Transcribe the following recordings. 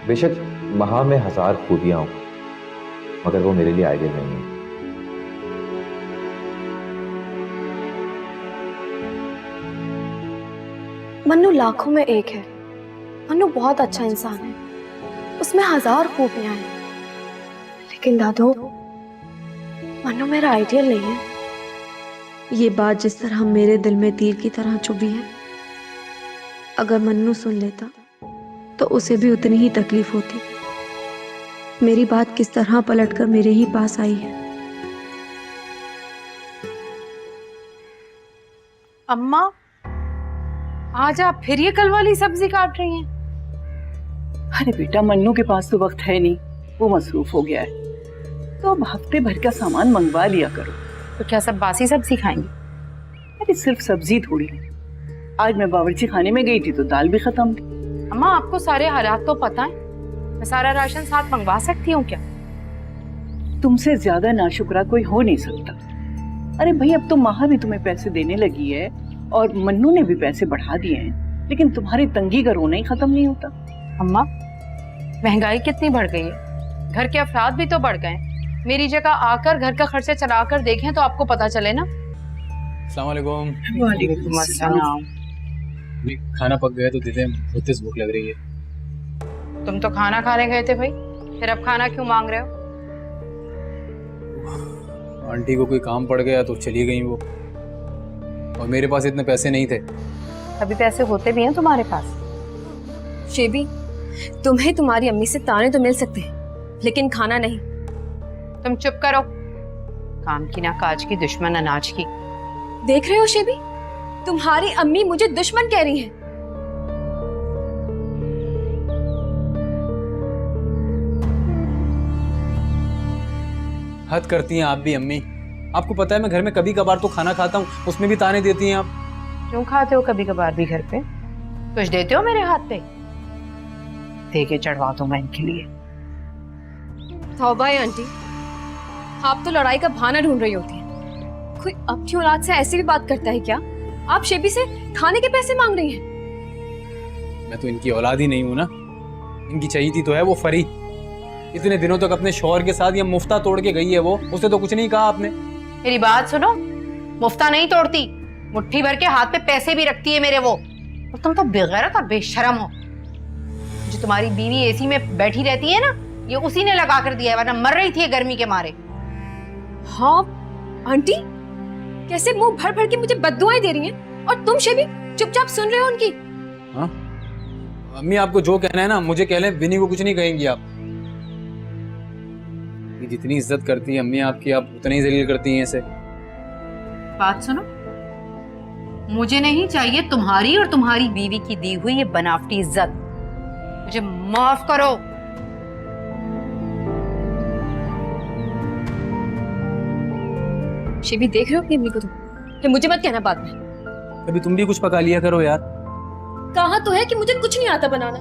बेशक महा में 1000 खूबियां हों, मगर वो मेरे लिए आइडियल नहीं है। मन्नू लाखों में एक है। मन्नू बहुत अच्छा इंसान है, उसमें 1000 खूबियां हैं, लेकिन दादू मन्नू मेरा आइडियल नहीं है। ये बात जिस तरह मेरे दिल में तीर की तरह चुभी है, अगर मन्नू सुन लेता तो उसे भी उतनी ही तकलीफ होती। मेरी बात किस तरह पलटकर मेरे ही पास आई है। अम्मा, आज आप फिर ये कल वाली सब्जी काट रही हैं? अरे बेटा, मन्नू के पास तो वक्त है नहीं, वो मसरूफ हो गया है, तो अब हफ्ते भर का सामान मंगवा लिया करो। तो क्या सब बासी सब्जी खाएंगी? अरे सिर्फ सब्जी थोड़ी है, आज मैं बावर्ची खाने में गई थी तो दाल भी खत्म थी। अम्मा, आपको सारे हालात तो पता है, मैं सारा राशन साथ मंगवा सकती हूँ क्या? तुमसे ज्यादा नाशुक्रा कोई हो नहीं सकता। अरे भाई, अब तो महा भी तुम्हें पैसे देने लगी है और मन्नू ने भी पैसे बढ़ा दिए हैं, लेकिन तुम्हारी तंगी का रोना ही खत्म नहीं होता। अम्मा, महंगाई कितनी बढ़ गई है, घर के अफराद भी तो बढ़ गए। मेरी जगह आकर घर का खर्चा चलाकर देखें तो आपको पता चले ना। अस्सलाम वालेकुम। वालेकुम अस्सलाम। खाना पक गया तो दे दें, बहुत तेज भूख लग रही है। तुम तो खाना खाने गए थे भाई, फिर अब खाना क्यों मांग रहे हो? आंटी को कोई काम पड़ गया तो चली गई वो, और मेरे पास इतने पैसे नहीं थे। अभी पैसे होते भी हैं तुम्हारे पास। शेबी, तुम्हें तुम्हारी अम्मी से ताने तो मिल सकते हैं, लेकिन खाना नहीं। तुम चुप करो, काम की ना काज की, दुश्मन अनाज की। देख रहे हो शेबी, तुम्हारी अम्मी मुझे दुश्मन कह रही है। हद करती हैं आप भी अम्मी। आपको पता है मैं घर में कभी कभार तो खाना खाता हूँ, उसमें भी ताने देती हैं आप। क्यों खाते हो कभी कभार भी घर पे? कुछ देते हो मेरे हाथ पे? दे के चढ़वा दो मैं इनके लिए। तौबा है आंटी, आप तो लड़ाई का बहाना ढूंढ रही होती हैं। कोई अपनी औलाद से ऐसी भी बात करता है क्या? आप शेबी से खाने के पैसे मांग रही हैं। मैं तो इनकी औलाद ही नहीं हूँ ना, इनकी चाहिए तो है वो फरी। इतने दिनों तक अपने शौहर के साथ ये मुफ्ता तोड़ के गई है वो, उसे तो कुछ नहीं कहा आपने। मेरी बात सुनो, मुफ्ता नहीं तोड़ती, मुट्ठी भर के हाथ पे पैसे भी रखती है मेरे वो। और तुम तो बेगैरत और बेशरम हो। जो तुम्हारी बीवी एसी में बैठी रहती है ना, ये उसी ने लगा कर दिया है, वरना मर रही थी गर्मी के मारे। हाँ आंटी, कैसे मुंह भर भर के मुझे बद्दुआएं दे रही हैं, और तुम शेबी चुपचाप सुन रहे हो उनकी। हाँ अम्मी, आपको जो कहना है ना मुझे कह लें, विनी को कुछ नहीं कहेंगी आप। ये जितनी इज्जत करती है अम्मी आपकी, आप उतनी ही जलील करती हैं इसे। बात सुनो, मुझे नहीं चाहिए तुम्हारी और तुम्हारी बीवी की दी हुई ये बनावटी इज्जत। मुझे माफ करो। शेबी देख रहे हो अपनी अम्मी को? तुम फिर मुझे मत कहना बाद में। कभी तुम भी कुछ पका लिया करो यार। कहा तो है कि मुझे कुछ नहीं आता बनाना।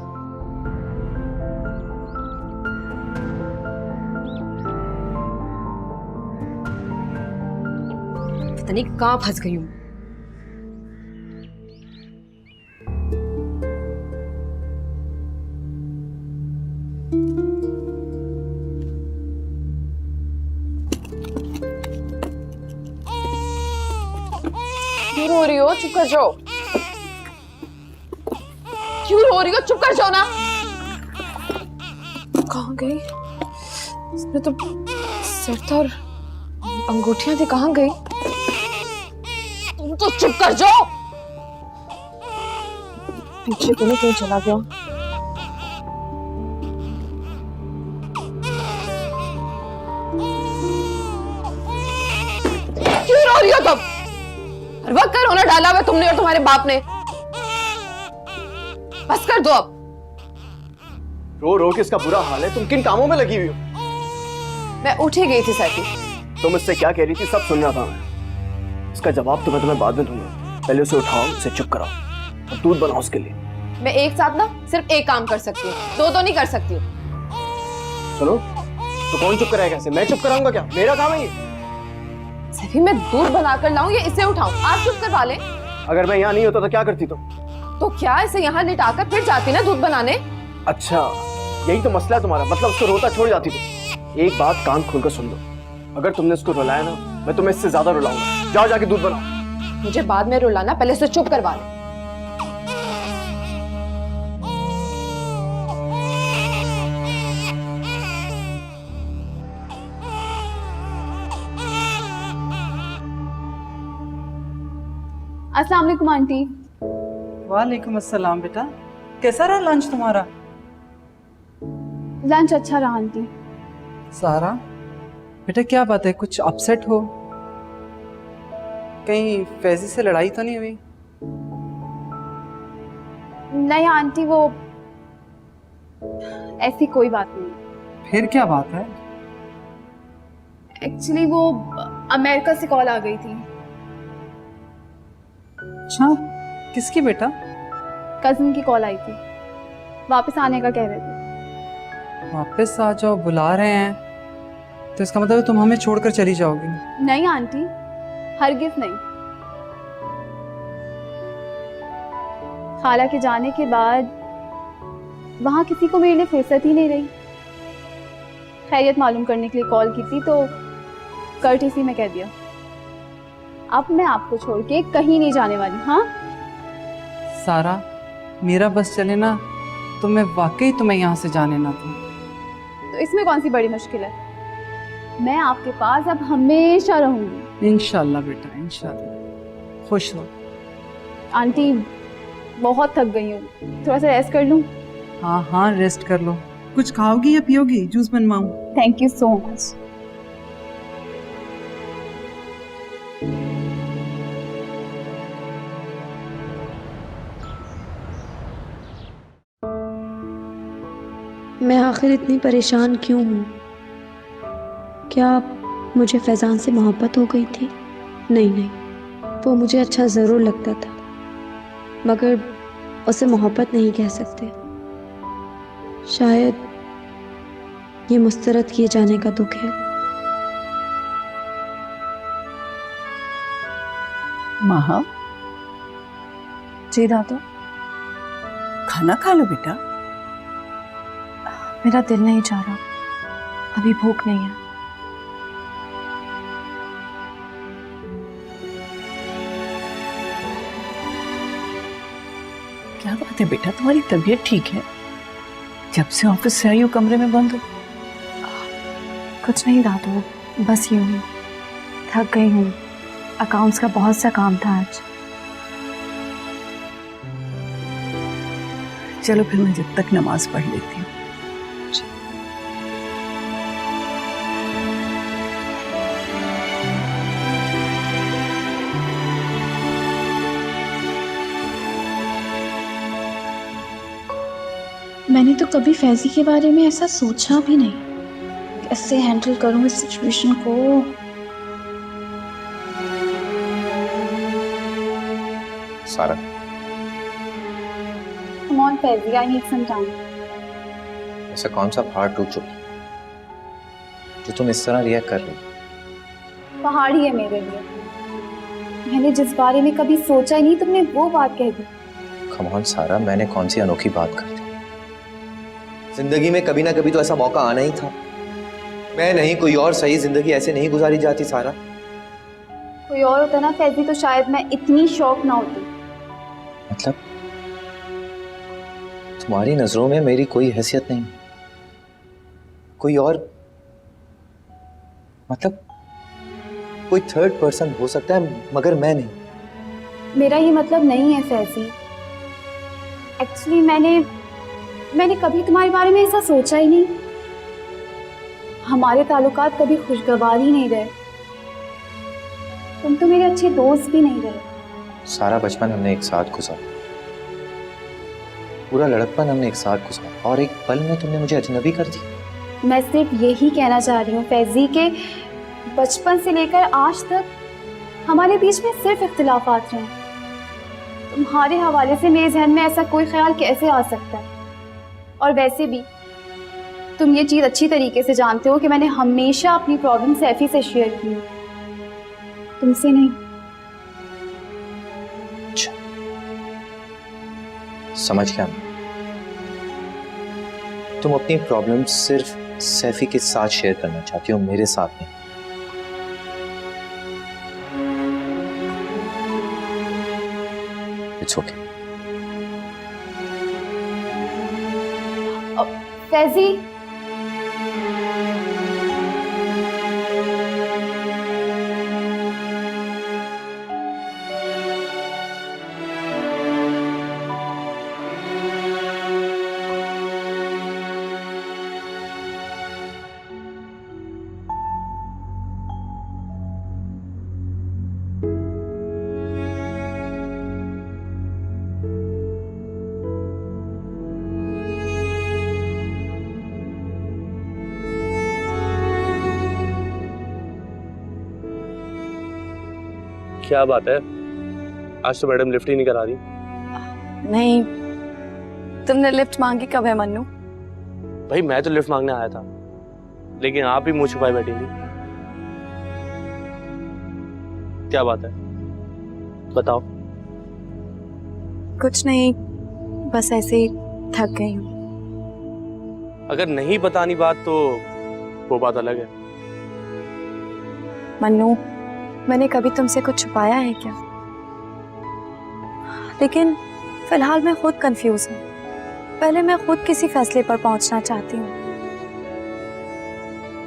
पता नहीं कहां फंस गई हूं। क्यों रो रही हो? चुप कर जाओ। क्यों रो रही हो? चुप कर जाओ ना। कहां गई? इसमें तो सिर था और अंगूठियां थी, कहां गई? तुम तो चुप कर जाओ। पीछे तो नहीं कहीं चला गया? क्यों रो रही हो तुम? हर वक्त का रोना डाला हुआ तुमने और तुम्हारे बाप ने। बस कर दो अब। रो रो के इसका बुरा हाल है, तुम किन कामों में लगी हुई हो? मैं उठ ही गई थी सैफी। तुम इससे क्या कह रही थी सब सुन रहा था मैं। इसका जवाब तो मैं तुम्हें बाद में दूंगा, पहले उसे उठाओ, उसे चुप कराओ और दूध बनाओ उसके लिए। मैं एक साथ ना सिर्फ एक काम कर सकती हूँ, दो तो नहीं कर सकती। सुनो, तो कौन चुप कराएगा? कैसे मैं चुप कराऊंगा? क्या मेरा काम है ये? सैफी, मैं दूध बनाकर लाऊं या इसे उठाऊं? आप चुप करवा लें। अगर मैं यहाँ नहीं होता तो क्या करती तुम? तो क्या इसे यहाँ लिटाकर फिर जाती ना दूध बनाने? अच्छा, यही तो मसला है तुम्हारा, मतलब उसको रोता छोड़ जाती तुम। एक बात कान खोलकर सुन लो, अगर तुमने उसको रुलाया ना, मैं तुम्हें इससे ज्यादा रुलाऊंगा। जाओ जाके दूध बनाओ। मुझे बाद में रुलाना, पहले उसे चुप करवा ले। अस्सलाम वालेकुम आंटी। वालेकुम अस्सलाम बेटा, कैसा रहा लंच तुम्हारा? लंच अच्छा रहा आंटी। सारा बेटा क्या बात है, कुछ अपसेट हो? कहीं फैजी से लड़ाई तो नहीं हुई? नहीं आंटी, वो ऐसी कोई बात नहीं। फिर क्या बात है? एक्चुअली वो अमेरिका से कॉल आ गई थी। अच्छा, किसकी बेटा? कजिन की कॉल आई थी, वापस आने का कह रहे थे। वापस आ जाओ बुला रहे हैं, तो इसका मतलब तुम हमें छोड़कर चली जाओगी? नहीं आंटी, हरगिज नहीं। खाला के जाने के बाद वहां किसी को मेरे लिए फुर्सत ही नहीं रही। खैरियत मालूम करने के लिए कॉल की थी तो कर्टेसी में कह दिया। अब मैं आपको छोड़ के कहीं नहीं जाने वाली। हाँ सारा, मेरा बस चले ना तो मैं वाकई तुम्हें यहाँ से जाने ना दूँ। तो इसमें कौन सी बड़ी मुश्किल है? मैं आपके पास अब हमेशा रहूंगी। इंशाल्लाह बेटा, इंशाल्लाह। खुश हो। आंटी बहुत थक गई हूँ, थोड़ा सा रेस्ट कर लूँ? हाँ हाँ, रेस्ट कर लो। कुछ खाओगी या पियोगी? जूस बनवाऊं? Thank you so much. मैं आखिर इतनी परेशान क्यों हूँ? क्या मुझे फैज़ान से मोहब्बत हो गई थी? नहीं नहीं, वो मुझे अच्छा ज़रूर लगता था, मगर उसे मोहब्बत नहीं कह सकते। शायद ये मुस्तरद किए जाने का दुख है। माँ, जी दादू। खाना खा लो बेटा। मेरा दिल नहीं चाह रहा, अभी भूख नहीं है। क्या बात है बेटा, तुम्हारी तबीयत ठीक है? जब से ऑफिस से आई हो कमरे में बंद हो। कुछ नहीं दादू, बस यूं ही थक गई हूँ। अकाउंट्स का बहुत सा काम था आज। चलो फिर मैं जब तक नमाज पढ़ लेती हूँ। मैंने तो कभी फैजी के बारे में ऐसा सोचा भी नहीं, कैसे हैंडल करूं इस सिचुएशन को। सारा, Come on Faizi, I need some time. ऐसा कौन सा पहाड़ टूट चुका जो तुम इस तरह रिएक्ट कर रही? पहाड़ ही है मेरे लिए। मैंने जिस बारे में कभी सोचा ही नहीं, तुमने वो बात कह दी। कम ऑन सारा, मैंने कौन सी अनोखी बात कर दी? जिंदगी में कभी ना कभी तो ऐसा मौका आना ही था। मैं नहीं, कोई और सही, जिंदगी ऐसे नहीं गुजारी जाती सारा। कोई और होता ना फैजी तो शायद मैं इतनी शौक ना होती। मतलब तुम्हारी नजरों में मेरी कोई हैसियत नहीं, कोई और, मतलब कोई थर्ड पर्सन हो सकता है मगर मैं नहीं। मेरा ये मतलब नहीं है फैजी। एक्चुअली मैंने कभी तुम्हारे बारे में ऐसा सोचा ही नहीं। हमारे ताल्लुकात कभी खुशगवार ही नहीं रहे। तुम तो मेरे अच्छे दोस्त भी नहीं रहे। सारा बचपन हमने एक साथ गुजारा, पूरा लड़कपन हमने एक साथ गुजारा, और एक पल में तुमने मुझे अजनबी कर दी। मैं सिर्फ यही कहना चाह रही हूँ फैजी के बचपन से लेकर आज तक हमारे बीच में सिर्फ इख्तिलाफात रहे। तुम्हारे हवाले से मेरे जहन में ऐसा कोई ख्याल कैसे आ सकता है? और वैसे भी तुम ये चीज़ अच्छी तरीके से जानते हो कि मैंने हमेशा अपनी प्रॉब्लम सैफी से शेयर की है, तुमसे नहीं। समझ गया, तुम अपनी प्रॉब्लम सिर्फ सैफी के साथ शेयर करना चाहती हो, मेरे साथ नहीं। It's okay. फैजी, क्या बात है, आज तो मैडम लिफ्ट ही नहीं करा रही। नहीं, तुमने लिफ्ट मांगी कब है मन्नू? भाई मैं तो लिफ्ट मांगने आया था, लेकिन आप ही मुंह छुपाए बैठी थी। क्या बात है, बताओ। कुछ नहीं, बस ऐसे ही थक गई हूँ। अगर नहीं बतानी बात तो वो बात अलग है। मन्नू, मैंने कभी तुमसे कुछ छुपाया है क्या? लेकिन फिलहाल मैं खुद कंफ्यूज हूँ। पहले मैं खुद किसी फैसले पर पहुंचना चाहती हूँ।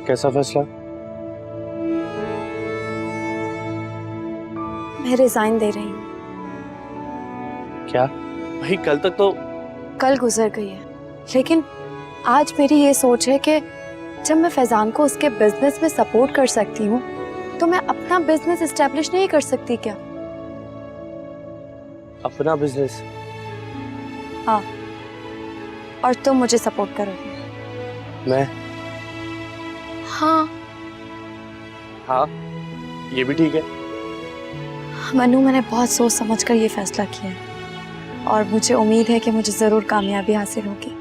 कैसा फैसला? मैं रिजाइन दे रही हूँ। क्या भाई, कल तक तो कल गुजर गई है, लेकिन आज मेरी ये सोच है कि जब मैं फैजान को उसके बिजनेस में सपोर्ट कर सकती हूँ, तो मैं अपना बिजनेस एस्टेब्लिश नहीं कर सकती क्या? अपना बिजनेस? हाँ, और तुम मुझे सपोर्ट करोगे? मैं? हाँ। हाँ, ये भी ठीक है। मन्नू, मैंने बहुत सोच समझ कर ये फैसला किया है और मुझे उम्मीद है कि मुझे जरूर कामयाबी हासिल होगी।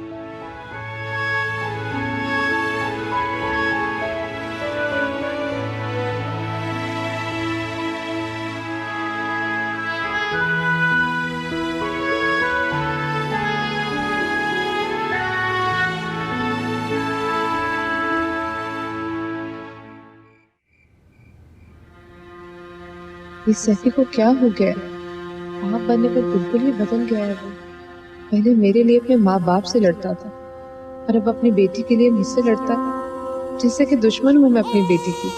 इस सैफी को क्या हो गया? बाप बनने पर बिल्कुल ही बदल गया है वो। पहले मेरे लिए अपने माँ बाप से लड़ता था और अब अपनी बेटी के लिए मुझसे लड़ता है, जैसे कि दुश्मन हूँ मैं अपनी बेटी की।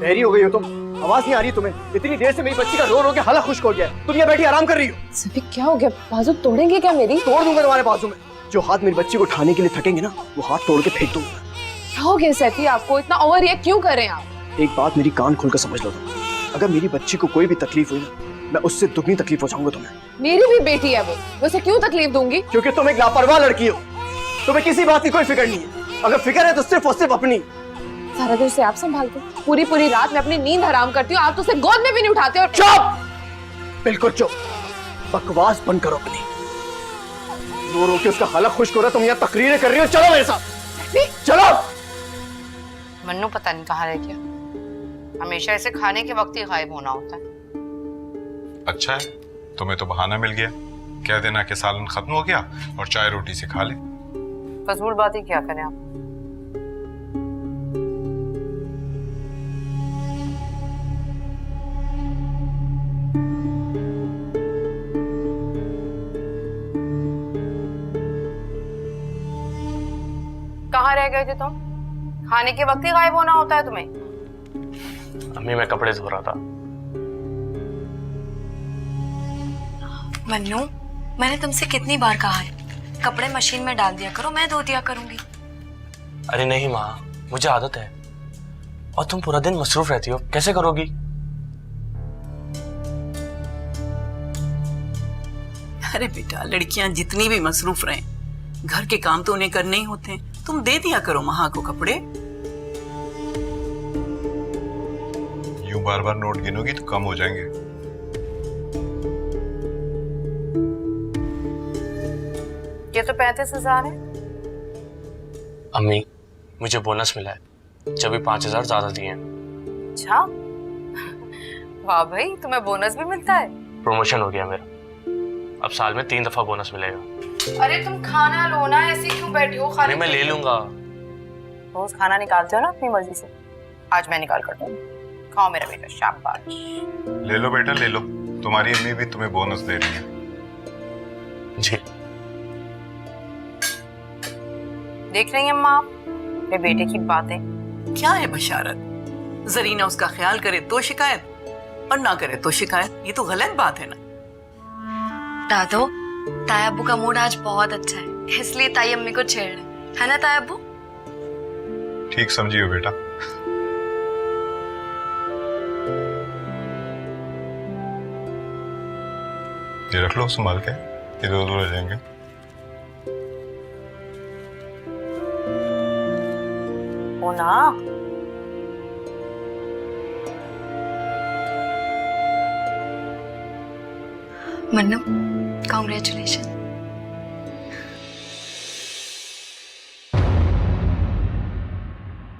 बहरी हो गई हो तुम? आवाज नहीं आ रही तुम्हें? इतनी देर से मेरी बच्ची का रो रो के हलक खुश्क हो गया है, तुम यहाँ बैठी आराम कर रही हो। सैफी क्या हो गया? बाजू तोड़ेंगे क्या मेरी? तोड़ दूंगा तुम्हारे बाजू में। जो हाथ मेरी बच्ची को उठाने के लिए थकेंगे ना, वो हाथ तोड़ के फेंक दूंगा। क्या हो गया सैफी, आपको इतना ओवर रिएक्ट क्यों कर रहे हैं आप? एक बात मेरी कान खोल कर समझ लो तुम, अगर मेरी बच्ची को कोई भी तकलीफ हुई ना, मैं उससे दुगनी तकलीफ पहुंचाऊंगा तुम्हें। मेरी भी बेटी है वो, वैसे क्यों तकलीफ दूंगी? क्योंकि तुम एक लापरवाह लड़की हो, तुम्हें किसी बात की कोई फिक्र नहीं है। अगर फिक्र है तो सिर्फ और सिर्फ अपनी। सारा दिन से आप संभालते, पूरी पूरी रात मैं अपनी नींद हराम करती हूँ, आप तो उसे गोद में भी नहीं उठाते। और चुप, बिल्कुल चुप, बकवास बंद करो अपनी। रो रो के उसका हलक खुश्क हो रहा है, तुम यहाँ तकरीरें कर रही हो। चलो मेरे साथ, चलो। मन्नू पता नहीं कहाँ रह गया, हमेशा ऐसे खाने के वक्त ही गायब होना होता है। अच्छा है, तुम्हें तो बहाना मिल गया। कह देना कि सालन खत्म हो गया और चाय रोटी से खा ले। फजूल बात ही क्या करें आप। कहाँ रह गए थे तुम? खाने के वक्त ही गायब होना होता है तुम्हें? अम्मी, मैं कपड़े धो रहा था। मन्नू, मैंने तुमसे कितनी बार कहा है, कपड़े मशीन में डाल दिया करो, मैं धो दिया करूंगी। अरे नहीं माँ, मुझे आदत है। और तुम पूरा दिन मसरूफ रहती हो, कैसे करोगी? अरे बेटा, लड़कियां जितनी भी मसरूफ रहें, घर के काम तो उन्हें करने ही होते हैं। तुम दे दिया करो महा को कपड़े। यूं बार बार नोट गिनोगी तो कम हो जाएंगे। ये तो 35,000 है। अम्मी, मुझे बोनस मिला है, जब भी 5,000 ज्यादा दिए हैं। अच्छा, वाह भाई, तुम्हें बोनस भी मिलता है? प्रमोशन हो गया मेरा। अब साल में 3 दफा बोनस मिलेगा। अरे तुम खाना लो ना, ऐसे क्यों बैठे हो? खाने मैं ले लूंगा। रोज खाना निकालते हो ना अपनी मर्जी से, आज मैं निकाल कर दूंगी। खाओ मेरा बेटा, शाबाश। ले लो बेटा ले लो, तुम्हारी अम्मी भी तुम्हें बोनस दे रही है। जी देख रही हैं अम्मा आप मेरे बेटे की बातें? क्या है बशारत, जरीना उसका ख्याल करे तो शिकायत और ना करे तो शिकायत, ये तो गलत बात है ना। दादो, ताया अब्बू का मूड आज बहुत अच्छा है, इसलिए ताई अम्मी को छेड़ रहे है ना ताया अब्बू? ठीक समझी हो बेटा। ये रख लो संभाल के, इधर उधर रह जाएंगे। ओ ना, मन्नू, कॉन्ग्रेचुलेशन।